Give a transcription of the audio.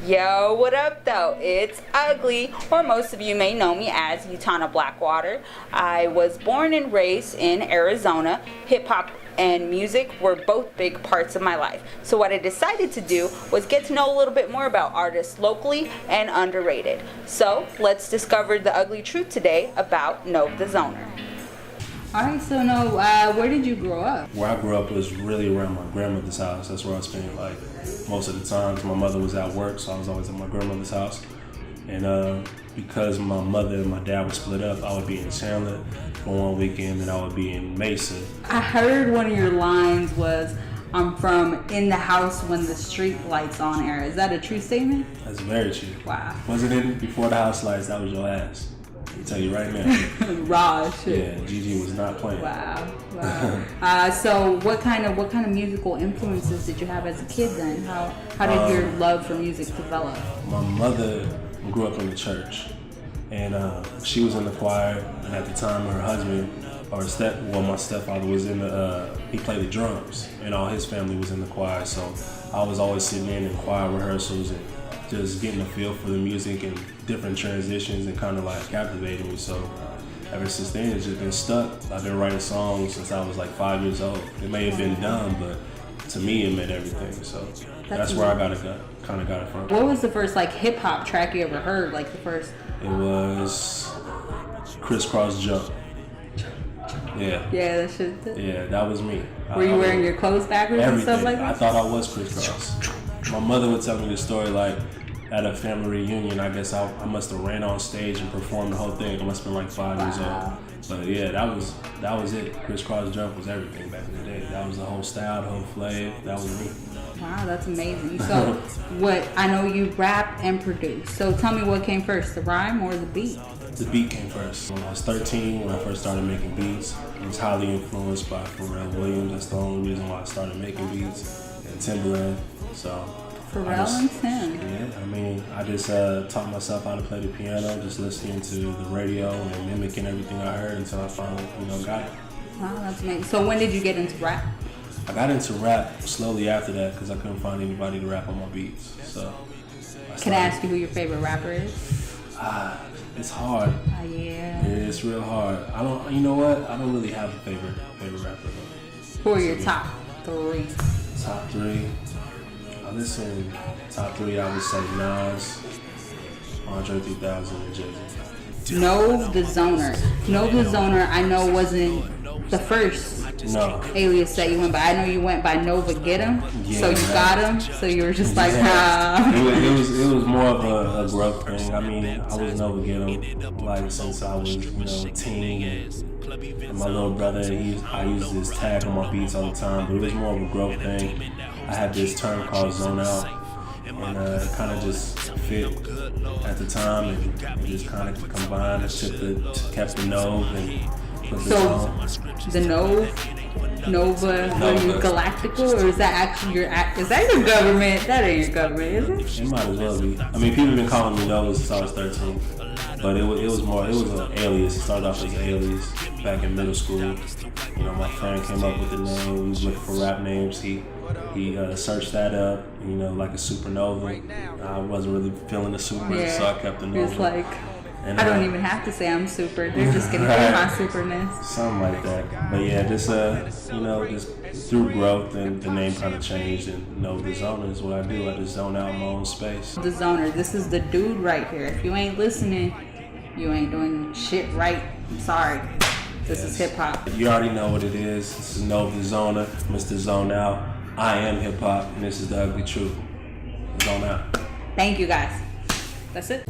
Yo, what up though? It's Ugly, or most of you may know me as Utana Blackwater. I was born and raised in Arizona. Hip hop and music were both big parts of my life. So what I decided to do was get to know a little bit more about artists locally and underrated. So let's discover the ugly truth today about NovTheZoner. Alright, so where did you grow up? Where I grew up was really around my grandmother's house. That's where I spent like most of the time. My mother was at work, so I was always at my grandmother's house. And because my mother and my dad were split up, I would be in Chandler for one weekend, and I would be in Mesa. I heard one of your lines was, "I'm from in the house when the street lights on" era. Is that a true statement? That's very true. Wow. Wasn't it before the house lights? That was your ass. I tell you right now. Raw shit. Yeah, Gigi was not playing. Wow. So what kind of musical influences did you have as a kid then? How did your love for music develop? My mother grew up in the church, and she was in the choir, and at the time her husband, my stepfather was in he played the drums, and all his family was in the choir, so I was always sitting in choir rehearsals and just getting a feel for the music and different transitions, and kind of like captivating me. So ever since then, it's just been stuck. I've been writing songs since I was like 5 years old. It may have been dumb, but to me it meant everything. So that's where I kind of got it from. What was the first like hip hop track you ever heard? Like the first? It was Crisscross Jump. Yeah. Yeah, that shit. Yeah, that was me. Were you wearing your clothes backwards and stuff like that? I thought I was crisscross. My mother would tell me the story like at a family reunion. I guess I must have ran on stage and performed the whole thing. I must have been like 5 years old. But yeah, that was it. Crisscross Jump was everything back in the day. That was the whole style, the whole flavor. That was me. Wow, that's amazing. So I know you rap and produce. So tell me what came first, the rhyme or the beat? The beat came first. When I was 13, when I first started making beats, I was highly influenced by Pharrell Williams. That's the only reason why I started making beats. And Timberland. So Pharrell and Tim. Yeah, I mean, I just taught myself how to play the piano, just listening to the radio and mimicking everything I heard until I finally, got it. Wow, that's amazing. So when did you get into rap? I got into rap slowly after that because I couldn't find anybody to rap on my beats. So can I ask you who your favorite rapper is? It's hard. Yeah. It's real hard. I don't. You know what? I don't really have a favorite rapper though. Who are your top three? Top three. Top three, I would say Nas, Andre 3000, and Jay-Z. NovTheZoner. NovTheZoner, I know wasn't the first alias that you went by. I know you went by Nova Get Him, so you got him, so you were just like, It was more of a growth thing. I mean, I was Nova Get Him like since I was, a teen. And my little brother, I used this tag on my beats all the time, but it was more of a growth thing. I had this term called Zone Out, and it kind of just fit at the time, and it just kind of combined. I kept the Nov and put the Zone. The Nova, are you galactical, or is that actually is that your government? That ain't your government, is it? It might as well be. I mean, people have been calling me Nova since I was 13. But it was an alias. It started off as an alias back in middle school. My friend came up with the name. We was looking for rap names. He searched that up, like a supernova. I wasn't really feeling the super, so I kept the Nova. It's like, I don't even have to say I'm super. They're just gonna hear my superness. Something like that. But yeah, just through growth, and the name kind of changed. And NovTheZoner is what I do. I just zone out my own space. The Zoner. This is the dude right here. If you ain't listening, you ain't doing shit right. I'm sorry. This is hip hop. You already know what it is. This is NovTheZoner, Mr. Zone Out. I am hip hop, and this is the ugly truth. Zone out. Thank you guys. That's it.